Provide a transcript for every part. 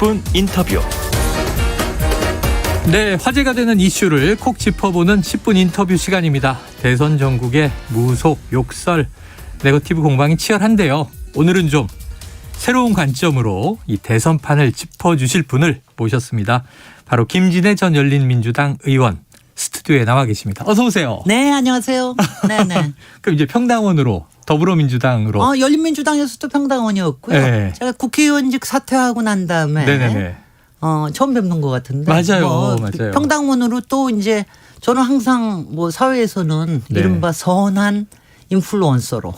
10분 인터뷰. 네, 화제가 되는 이슈를 콕 짚어보는 10분 인터뷰 시간입니다. 대선 전국의 무속, 욕설, 네거티브 공방이 치열한데요. 오늘은 좀 새로운 관점으로 이 대선판을 짚어주실 분을 모셨습니다. 바로 김진애 전 열린민주당 의원 스튜디오에 나와 계십니다. 어서 오세요. 네, 안녕하세요. 네네. 그럼 이제 평당원으로 더불어민주당으로. 열린민주당에서도 평당원이었고요. 네. 제가 국회의원직 사퇴하고 난 다음에 네네네. 처음 뵙는 것 같은데. 맞아요, 맞아요. 평당원으로 또 이제 저는 항상 뭐 사회에서는 네. 이른바 선한 인플루언서로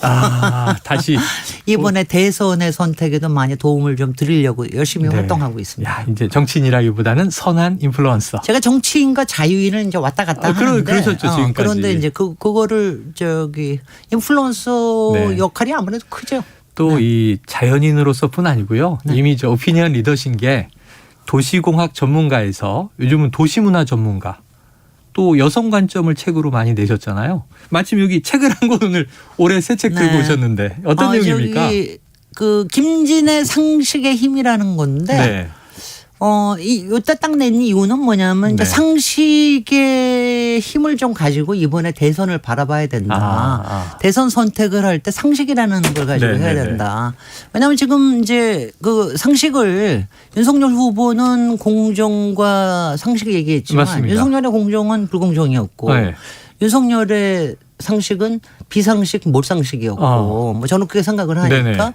다시 이번에 대선의 선택에도 많이 도움을 좀 드리려고 열심히 네. 활동하고 있습니다. 야, 이제 정치인이라기보다는 선한 인플루언서. 제가 정치인과 자유인을 이제 왔다 갔다 하는데 그러셨죠, 지금까지. 그런데 이제 그거를 인플루언서 네. 역할이 아무래도 크죠. 또 이 자연인으로서뿐 아니고요. 네. 이미 저 오피니언 리더신 게 도시공학 전문가에서 요즘은 도시문화 전문가, 또 여성 관점을 책으로 많이 내셨잖아요. 마침 여기 책을 한 권 오늘 올해 새 책 들고 네. 오셨는데 어떤 내용입니까? 저기 김진애 상식의 힘이라는 건데 네. 요때 딱 낸 이유는 뭐냐면 이제 네. 상식의 힘을 좀 가지고 이번에 대선을 바라봐야 된다. 대선 선택을 할 때 상식이라는 걸 가지고 네, 해야 네, 된다. 왜냐하면 지금 이제 그 상식을 윤석열 후보는 공정과 상식 얘기했지만 맞습니다. 윤석열의 공정은 불공정이었고 네. 윤석열의 상식은 비상식, 몰상식이었고 뭐 저는 그렇게 생각을 하니까 네네.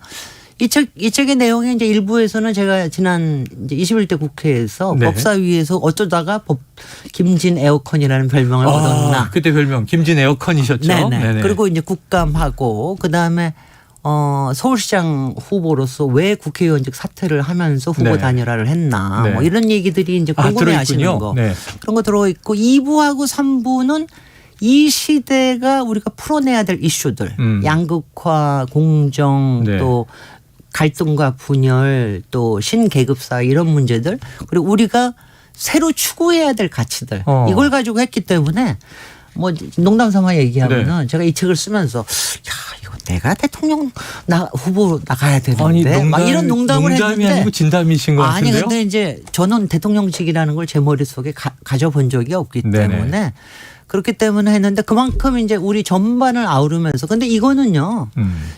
이 책의 내용이 이제 일부에서는 제가 지난 이제 21대 국회에서 네. 법사위에서 어쩌다가 김진 에어컨이라는 별명을 얻었나. 그때 별명 김진 에어컨이셨죠. 네네. 네네. 그리고 이제 국감하고 그다음에 서울시장 후보로서 왜 국회의원직 사퇴를 하면서 후보 네. 단일화를 했나. 네. 뭐 이런 얘기들이 이제 궁금해하시는 들어있군요. 거. 네. 그런 거 들어있고 2부하고 3부는 이 시대가 우리가 풀어내야 될 이슈들. 양극화, 공정 네. 또 갈등과 분열 또 신계급사 이런 문제들 그리고 우리가 새로 추구해야 될 가치들 이걸 가지고 했기 때문에 뭐 농담 삼아 얘기하면은 네. 제가 이 책을 쓰면서 야 이거 내가 대통령 후보 나가야 되는데 아니, 막 이런 농담을 농담이 했는데 아니고 진담이신 것 아니 같은데요. 근데 이제 저는 대통령직이라는 걸 제 머릿속에 가져본 적이 없기 네네. 때문에 그렇기 때문에 했는데 그만큼 이제 우리 전반을 아우르면서 근데 이거는요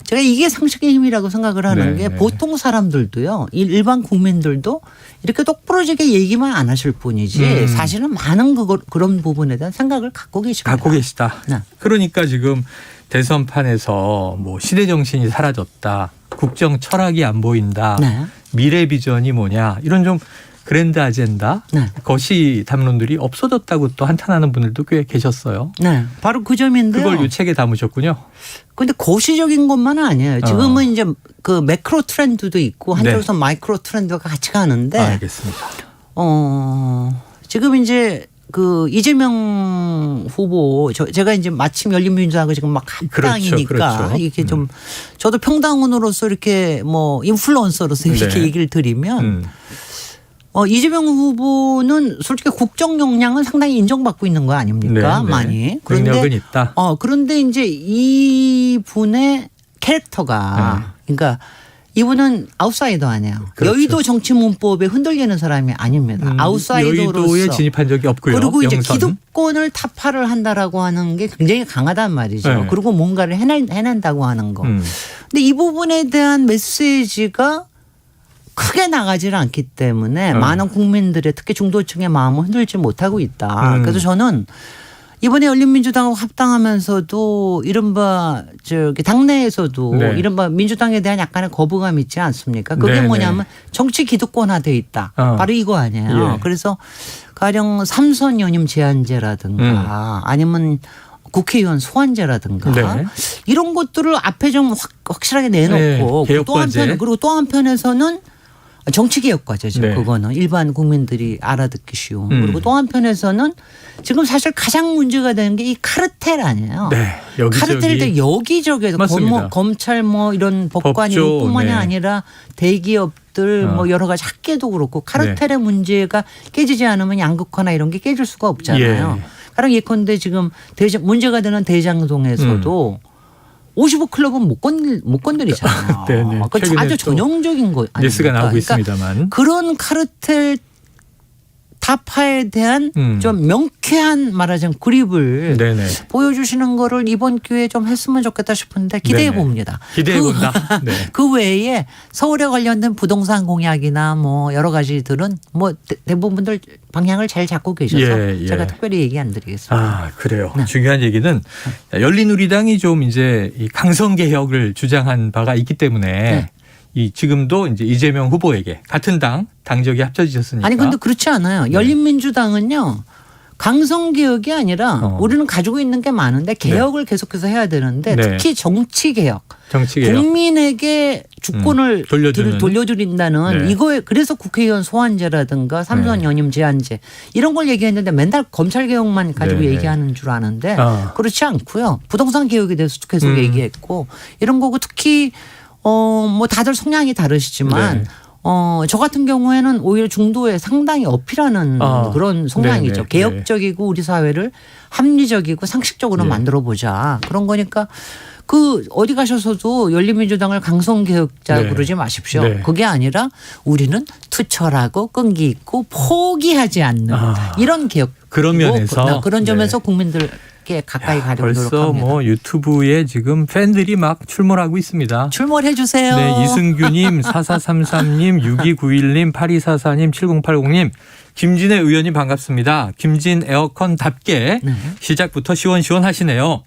제가 이게 상식의 힘이라고 생각을 하는 게 네. 보통 사람들도요 일반 국민들도 이렇게 똑부러지게 얘기만 안 하실 뿐이지 사실은 많은 그런 부분에 대한 생각을 갖고 계십니다. 갖고 계시다. 네. 그러니까 지금 대선판에서 뭐 시대 정신이 사라졌다, 국정 철학이 안 보인다, 네. 미래 비전이 뭐냐 이런 좀 그랜드 아젠다, 네. 거시 담론들이 없어졌다고 또 한탄하는 분들도 꽤 계셨어요. 네, 바로 그 점인데요. 그걸 이 책에 담으셨군요. 근데 거시적인 것만은 아니에요. 지금은 이제 그 매크로 트렌드도 있고 한쪽에서 마이크로 트렌드가 같이 가는데 알겠습니다. 지금 이제 그 이재명 후보 제가 이제 마침 열린민주당하고 지금 막 합당이니까 그렇죠. 이렇게 좀 저도 평당원으로서 이렇게 뭐 인플루언서로서 이렇게 네. 얘기를 드리면 이재명 후보는 솔직히 국정 역량은 상당히 인정받고 있는 거 아닙니까? 네, 네. 많이. 능력은 있다. 그런데 이제 이분의 캐릭터가 그러니까 이분은 아웃사이더 아니에요. 그렇죠. 여의도 정치 문법에 흔들리는 사람이 아닙니다. 아웃사이더로서. 여의도에 진입한 적이 없고요. 그리고 이제 영선. 기득권을 타파를 한다라고 하는 게 굉장히 강하단 말이죠. 네. 그리고 뭔가를 해낸다고 하는 거. 근데 이 부분에 대한 메시지가 크게 나가지를 않기 때문에 많은 국민들의 특히 중도층의 마음을 흔들지 못하고 있다. 그래서 저는 이번에 열린민주당하고 합당하면서도 이른바 당내에서도 네. 이른바 민주당에 대한 약간의 거부감 있지 않습니까? 그게 네네. 뭐냐면 정치 기득권화돼 있다. 바로 이거 아니에요. 예. 그래서 가령 삼선 연임 제한제라든가 아니면 국회의원 소환제라든가 네. 이런 것들을 앞에 좀 확실하게 내놓고 네, 또 한편 그리고 또 한편에서는 정치개혁과제죠. 네. 그거는 일반 국민들이 알아듣기 쉬운. 그리고 또 한편에서는 지금 사실 가장 문제가 되는 게 이 카르텔 아니에요. 네, 여기저기. 카르텔들 여기저기에서 맞습니다. 검찰 뭐 이런 법관이 법조, 뿐만이 네. 아니라 대기업들 뭐 여러 가지 학계도 그렇고 카르텔의 문제가 깨지지 않으면 양극화나 이런 게 깨질 수가 없잖아요. 예. 가령 예컨대 지금 문제가 되는 대장동에서도 55클럽은 못 건드리잖아요. 네네. 그 최근에 아주 또 전형적인 거 아닙니까? 뉴스가 나오고 그러니까 있습니다만. 그런 카르텔 타파에 대한 좀 명쾌한 말하자면 그립을 네네. 보여주시는 거를 이번 기회에 좀 했으면 좋겠다 싶은데 기대해 네네. 봅니다. 기대해 본다. 네. 그 외에 서울에 관련된 부동산 공약이나 뭐 여러 가지들은 뭐 대부분들 방향을 잘 잡고 계셔서 예, 예. 제가 특별히 얘기 안 드리겠습니다. 아, 그래요. 네. 중요한 얘기는 열린우리당이 좀 이제 이 강성 개혁을 주장한 바가 있기 때문에 네. 이 지금도 이제 이재명 후보에게 같은 당적이 합쳐지셨으니까. 아니 근데 그렇지 않아요. 열린민주당은요. 강성개혁이 아니라 우리는 가지고 있는 게 많은데 개혁을 계속해서 해야 되는데 네. 특히 정치개혁. 정치개혁. 국민에게 주권을 돌려드린다는 네. 이거에 그래서 국회의원 소환제라든가 삼선 연임 제한제 이런 걸 얘기했는데 맨날 검찰개혁만 가지고 네. 얘기하는 줄 아는데 아. 그렇지 않고요. 부동산 개혁에 대해서도 계속 얘기했고 이런 거고 특히 뭐 다들 성향이 다르시지만 네. 저 같은 경우에는 오히려 중도에 상당히 어필하는 그런 성향이죠. 네네. 개혁적이고 우리 사회를 합리적이고 상식적으로 만들어 보자. 그런 거니까 그 어디 가셔서도 열린민주당을 강성개혁자 네. 그러지 마십시오. 네. 그게 아니라 우리는 투철하고 끈기 있고 포기하지 않는 이런 개혁. 그런 면에서 그런 점에서 국민들께 가까이 가려고 벌써 노력합니다. 뭐 유튜브에 지금 팬들이 막 출몰하고 있습니다. 출몰해 주세요. 네, 이승규님, 4433님, 6291님, 8244님, 7080님, 김진애 의원님 반갑습니다. 김진 에어컨답게 시작부터 시원시원하시네요.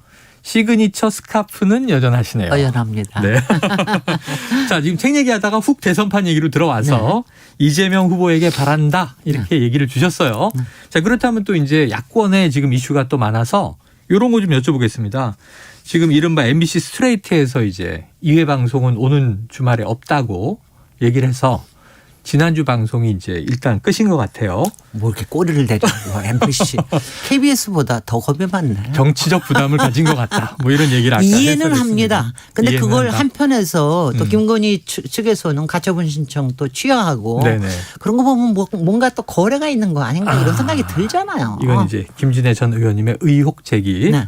시그니처 스카프는 여전하시네요. 여전합니다. 네. 자, 지금 책 얘기하다가 훅 대선판 얘기로 들어와서 이재명 후보에게 바란다 이렇게 얘기를 주셨어요. 자, 그렇다면 또 이제 야권에 지금 이슈가 또 많아서 이런 거 좀 여쭤보겠습니다. 지금 이른바 MBC 스트레이트에서 이제 2회 방송은 오는 주말에 없다고 얘기를 해서 지난주 방송이 이제 일단 끝인 것 같아요. 뭐 이렇게 꼬리를 내리고 MBC, KBS보다 더 겁이 많네. 정치적 부담을 가진 것 같다. 뭐 이런 얘기를 아까 이해는 해설했습니다. 합니다. 근데 이해는 그걸 한다. 한편에서 또 김건희 측에서는 가처분 신청 또 취하하고 네네. 그런 거 보면 뭔가 또 거래가 있는 거 아닌가 이런 생각이 들잖아요. 이건 이제 김진애 전 의원님의 의혹 제기로 네.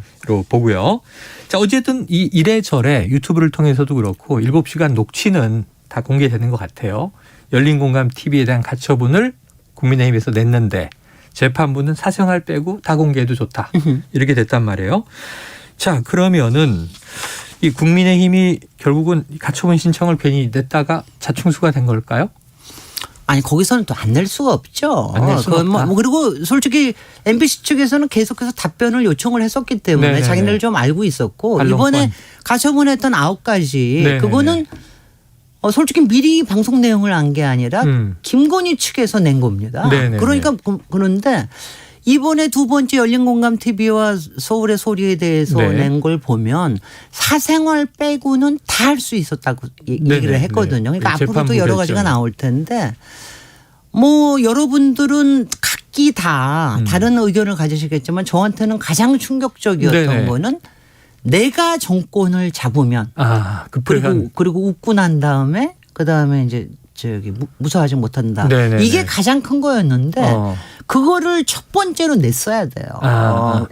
보고요. 자, 어쨌든 이 이래저래 유튜브를 통해서도 그렇고 7시간 녹취는 다 공개되는 것 같아요. 열린공감 TV에 대한 가처분을 국민의힘에서 냈는데 재판부는 사생활 빼고 다 공개해도 좋다. 이렇게 됐단 말이에요. 자, 그러면은 이 국민의힘이 결국은 가처분 신청을 괜히 냈다가 자충수가 된 걸까요? 아니 거기서는 또 안 낼 수가 없죠. 안 낼 수가 없다. 그리고 솔직히 MBC 측에서는 계속해서 답변을 요청을 했었기 때문에 네네네. 자기네를 좀 알고 있었고 반론권. 이번에 가처분했던 9가지 네네네. 그거는 솔직히 미리 방송 내용을 안 게 아니라 김건희 측에서 낸 겁니다. 네네네. 그러니까 그런데 이번에 두 번째 열린공감 TV와 서울의 소리에 대해서 네. 낸 걸 보면 사생활 빼고는 다 할 수 있었다고 얘기를 네네. 했거든요. 그러니까 네. 앞으로도 재판부 여러 가지가 결정이. 나올 텐데 뭐 여러분들은 각기 다 다른 의견을 가지시겠지만 저한테는 가장 충격적이었던 네네. 거는 내가 정권을 잡으면 그 표현. 그리고 웃고 난 다음에 그다음에 이제 저기 무서워하지 못한다. 네네네. 이게 가장 큰 거였는데 그거를 첫 번째로 냈어야 돼요.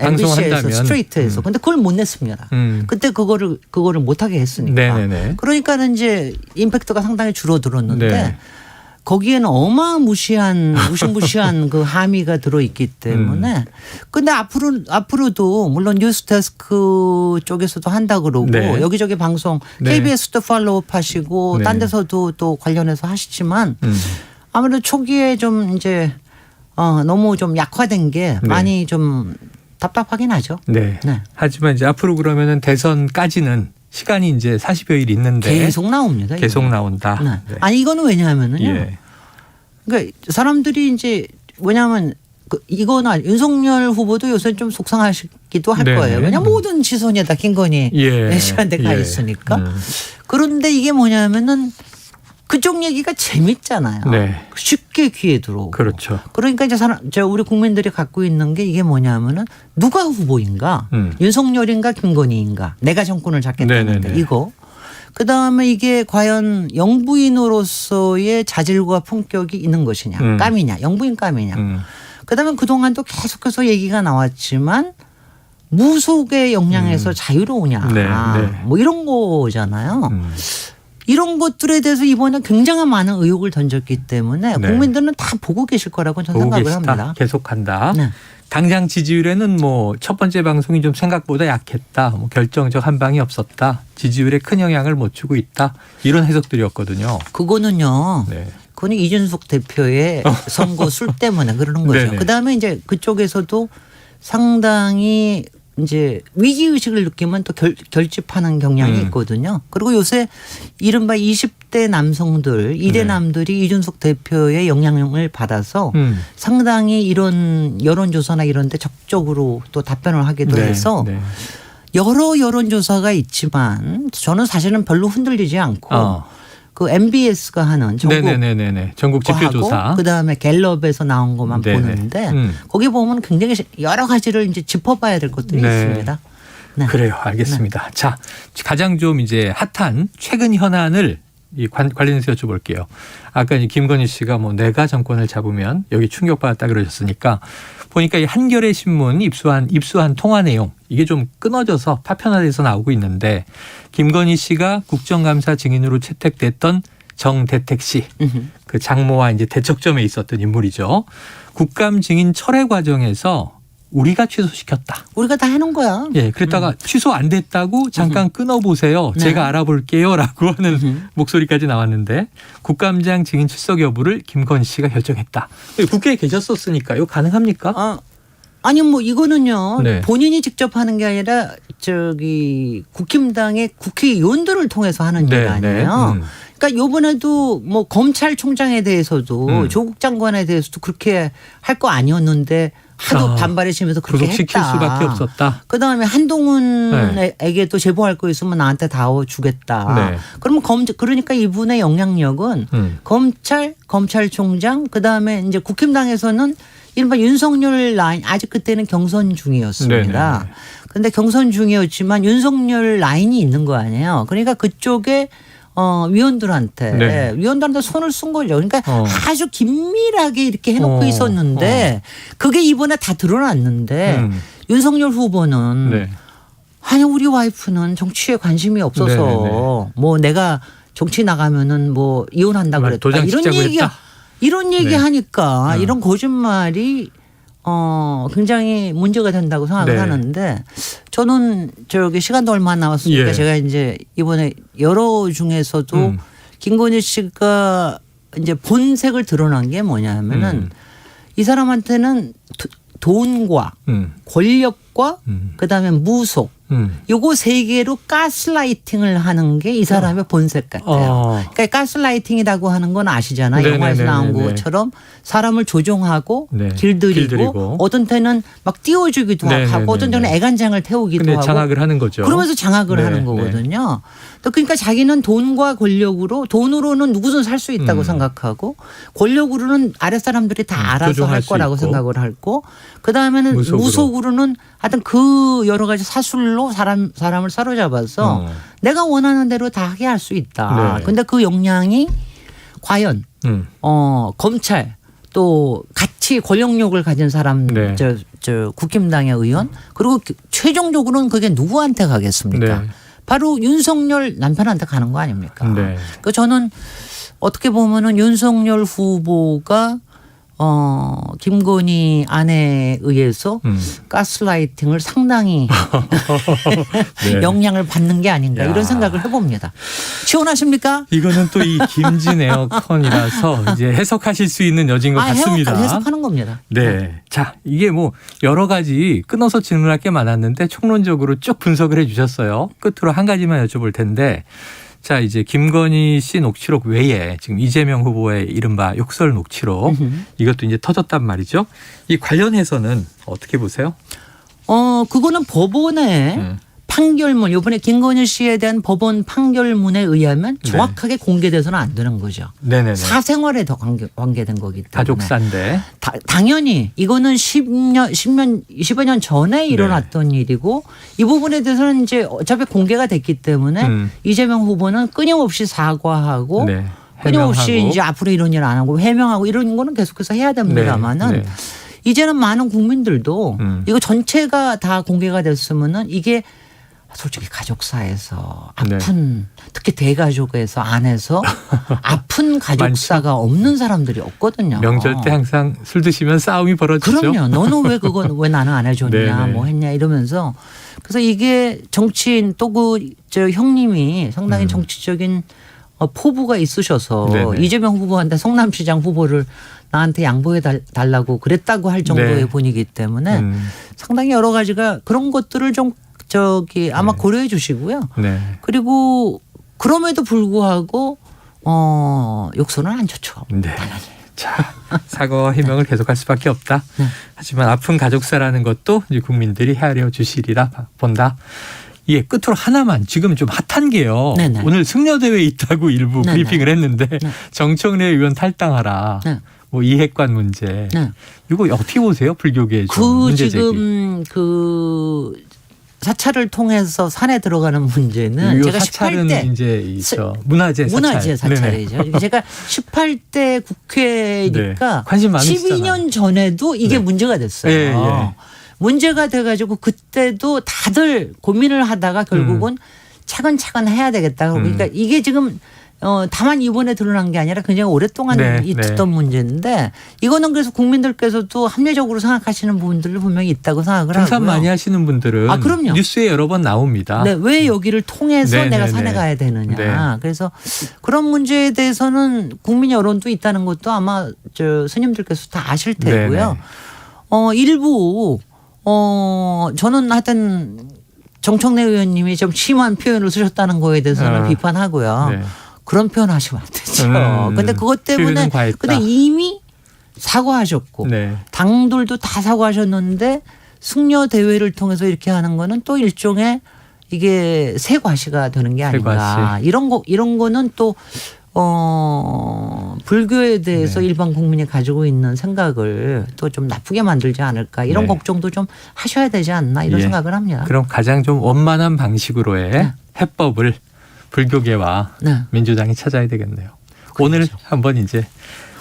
MBC에서 방송한다면. 스트레이트에서. 근데 그걸 못 냈습니다. 그때 그거를 못 하게 했으니까. 네네네. 그러니까는 이제 임팩트가 상당히 줄어들었는데 네. 거기에는 어마무시한 무시무시한 그 함의가 들어있기 때문에 근데 앞으로도 물론 뉴스데스크 쪽에서도 한다 그러고 네. 여기저기 방송 네. KBS도 팔로우업 하시고 네. 딴 데서도 또 관련해서 하시지만 아무래도 초기에 좀 이제 너무 좀 약화된 게 네. 많이 좀 답답하긴 하죠. 네. 네. 하지만 이제 앞으로 그러면은 대선까지는 시간이 이제 40여일 있는데 계속 나옵니다. 계속 이거. 나온다. 네. 네. 아니 이거는 왜냐하면은요. 예. 그러니까 사람들이 이제 왜냐하면 이거나 윤석열 후보도 요새 좀 속상하시기도 할 네네. 거예요. 왜냐 모든 시선이 다 김건희 씨한테 가 있으니까. 그런데 이게 뭐냐면은 그쪽 얘기가 재밌잖아요. 네. 쉽게 귀에 들어오고. 그렇죠. 그러니까 이제 우리 국민들이 갖고 있는 게 이게 뭐냐면은 누가 후보인가, 윤석열인가 김건희인가, 내가 정권을 잡겠다는데 네네네. 이거. 그 다음에 이게 과연 영부인으로서의 자질과 품격이 있는 것이냐, 깜이냐, 영부인 깜이냐. 그 다음에 그동안도 계속해서 얘기가 나왔지만 무속의 영향에서 자유로우냐. 네, 네. 뭐 이런 거잖아요. 이런 것들에 대해서 이번에 굉장히 많은 의혹을 던졌기 때문에 네. 국민들은 다 보고 계실 거라고 저는 보고 생각을 계시다. 합니다. 계속한다. 네. 당장 지지율에는 뭐 첫 번째 방송이 좀 생각보다 약했다. 뭐 결정적 한 방이 없었다. 지지율에 큰 영향을 못 주고 있다. 이런 해석들이었거든요. 그거는요. 네. 그건 이준석 대표의 선거 술 때문에 그러는 거죠. 네네. 그다음에 이제 그쪽에서도 상당히 이제 위기 의식을 느끼면 또 결집하는 경향이 있거든요. 그리고 요새 이른바 20대 남성들, 이대남들이 이준석 대표의 영향을 받아서 상당히 이런 여론조사나 이런 데 적극적으로 또 답변을 하기도 네, 해서 네. 여러 여론조사가 있지만 저는 사실은 별로 흔들리지 않고 그 MBS가 하는 전국 네네네네. 전국 지표조사. 그다음에 갤럽에서 나온 것만 네네. 보는데 거기 보면 굉장히 여러 가지를 이제 짚어봐야 될 것들이 네. 있습니다. 네. 그래요. 알겠습니다. 자, 가장 좀 이제 핫한 최근 현안을 관련해서 여쭤볼게요. 아까 김건희 씨가 뭐 내가 정권을 잡으면 여기 충격받았다 그러셨으니까 보니까 이 한겨레 신문 입수한 통화 내용 이게 좀 끊어져서 파편화돼서 나오고 있는데 김건희 씨가 국정감사 증인으로 채택됐던 정대택 씨, 그 장모와 이제 대척점에 있었던 인물이죠. 국감 증인 철회 과정에서 우리가 취소시켰다. 우리가 다 해놓은 거야. 예, 그랬다가 취소 안 됐다고 잠깐 끊어보세요. 네. 제가 알아볼게요라고 하는 목소리까지 나왔는데 국감장 증인 출석 여부를 김건희 씨가 결정했다. 국회에 계셨었으니까 이거 가능합니까? 아니 뭐 이거는요. 네. 본인이 직접 하는 게 아니라 저기 국힘당의 국회의원들을 통해서 하는 일 아니에요. 그러니까 요번에도 뭐 검찰총장에 대해서도 조국 장관에 대해서도 그렇게 할 거 아니었는데 하도 반발해지면서 그렇게 구속시킬 했다. 수밖에 없었다. 그다음에 한동훈에게도 제보할 거 있으면 나한테 다 주겠다. 네. 그러면 그러니까 이분의 영향력은 검찰총장 그다음에 이제 국힘당에서는 이른바 윤석열 라인 아직 그때는 경선 중이었습니다. 그런데 경선 중이었지만 윤석열 라인이 있는 거 아니에요. 그러니까 그쪽에 위원들한테 손을 쓴 거죠. 그러니까 아주 긴밀하게 이렇게 해놓고 있었는데 그게 이번에 다 드러났는데 윤석열 후보는 아니 우리 와이프는 정치에 관심이 없어서 뭐 내가 정치 나가면은 뭐 이혼한다 그랬다 이런 얘기 하니까 이런 거짓말이 굉장히 문제가 된다고 생각을 하는데 저는 저기 시간도 얼마 안 남았으니까 제가 이제 이번에 여러 중에서도 김건희 씨가 이제 본색을 드러난 게 뭐냐면은 이 사람한테는 돈과 권력과 그다음에 무속 요거 세 개로 가스라이팅을 하는 게 이 사람의 본색 같아요. 그러니까 가스라이팅이라고 하는 건 아시잖아요. 영화에서 나온 것처럼 사람을 조종하고 길들이고 어떤 때는 막 띄워주기도 하고 어떤 때는 애간장을 태우기도 하고 장악을 하는 거죠. 그러면서 장악을 하는 거거든요. 또 그러니까 자기는 돈과 권력으로 돈으로는 누구든 살 수 있다고 생각하고 권력으로는 아랫사람들이 다 알아서 할 거라고 생각을 하고 그다음에는 무속으로는 하여튼 그 여러 가지 사술로 사람을 사로잡아서 내가 원하는 대로 다 하게 할 수 있다. 그런데 그 역량이 과연 검찰 또 같이 권력력을 가진 사람 저 국힘당의 의원 그리고 최종적으로는 그게 누구한테 가겠습니까? 바로 윤석열 남편한테 가는 거 아닙니까? 그 저는 어떻게 보면은 윤석열 후보가 김건희 아내에 의해서 가스라이팅을 상당히 영향을 받는 게 아닌가 이런 생각을 해봅니다. 시원하십니까? 이거는 또 이 김진 에어컨이라서 이제 해석하실 수 있는 여지인 것 같습니다. 해석하는 겁니다. 네. 자, 이게 뭐 여러 가지 끊어서 질문할 게 많았는데 총론적으로 쭉 분석을 해 주셨어요. 끝으로 한 가지만 여쭤볼 텐데 자, 이제 김건희 씨 녹취록 외에 지금 이재명 후보의 이른바 욕설 녹취록 이것도 이제 터졌단 말이죠. 이 관련해서는 어떻게 보세요? 그거는 법원의 판결문 이번에 김건희 씨에 대한 법원 판결문에 의하면 정확하게 공개돼서는 안 되는 거죠. 사생활에 더 관계된 거기 때문에. 가족사인데. 당연히 이거는 20여 년 전에 일어났던 일이고 이 부분에 대해서는 이제 어차피 공개가 됐기 때문에 이재명 후보는 끊임없이 사과하고 끊임없이 이제 앞으로 이런 일 안 하고 해명하고 이런 거는 계속해서 해야 됩니다만은 이제는 많은 국민들도 이거 전체가 다 공개가 됐으면은 이게 솔직히 가족사에서 아픈 특히 대가족에서 안에서 아픈 가족사가 없는 사람들이 없거든요. 명절 때 항상 술 드시면 싸움이 벌어지죠. 그럼요. 너는 왜 그건 왜 나는 안 해줬냐 네네. 뭐 했냐 이러면서 그래서 이게 정치인 또 저 형님이 상당히 정치적인 포부가 있으셔서 네네. 이재명 후보한테 성남시장 후보를 나한테 양보해 달라고 그랬다고 할 정도의 네. 분이기 때문에 상당히 여러 가지가 그런 것들을 좀 아마 네. 고려해 주시고요. 네. 그리고 그럼에도 불구하고 욕설은 안 좋죠. 네. 자, 사과와 해명을 계속할 수밖에 없다. 네. 하지만 아픈 가족사라는 것도 이제 국민들이 헤아려 주시리라 본다. 예, 끝으로 하나만 지금 좀 핫한 게요. 네네. 오늘 승려대회에 있다고 일부 네네. 브리핑을 했는데 네. 정청래 의원 탈당하라. 네. 뭐 이핵관 문제. 네. 이거 어떻게 보세요? 불교계의 좀 문제 제기. 지금 사찰을 통해서 산에 들어가는 문제는 제가 사찰은 18대 이제 문화재 사찰. 문화재 사찰이죠. 네네. 제가 18대 국회니까 네. 관심 많으시잖아요. 12년 전에도 이게 네. 문제가 됐어요. 예, 예. 문제가 돼가지고 그때도 다들 고민을 하다가 결국은 차근차근 해야 되겠다. 그러니까 이게 지금 다만 이번에 드러난 게 아니라 굉장히 오랫동안 네, 있었던 문제인데 이거는 그래서 국민들께서도 합리적으로 생각하시는 부분들도 분명히 있다고 생각을 하고요. 등산 많이 하시는 분들은 그럼요. 뉴스에 여러 번 나옵니다. 네, 왜 여기를 통해서 네, 내가 네, 산에 네. 가야 되느냐. 네. 그래서 그런 문제에 대해서는 국민 여론도 있다는 것도 아마 스님들께서 다 아실 테고요. 네, 일부 저는 하여튼 정청래 의원님이 좀 심한 표현을 쓰셨다는 거에 대해서는 비판하고요. 네. 그런 표현 하시면 안 되죠. 근데 그것 때문에 표현은 과했다. 근데 이미 사과하셨고 네. 당들도 다 사과하셨는데 승려 대회를 통해서 이렇게 하는 거는 또 일종의 이게 새 과시가 되는 게 아닌가. 새과시. 이런 거는 또 불교에 대해서 네. 일반 국민이 가지고 있는 생각을 또 좀 나쁘게 만들지 않을까 이런 네. 걱정도 좀 하셔야 되지 않나 이런 예. 생각을 합니다. 그럼 가장 좀 원만한 방식으로의 해법을 불교계와 네. 민주당이 찾아야 되겠네요. 오늘 한번 이제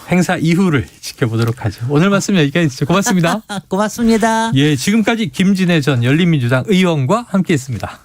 행사 이후를 지켜보도록 하죠. 오늘 말씀 여기까지 고맙습니다. 고맙습니다. 예, 지금까지 김진애 전 열린민주당 의원과 함께했습니다.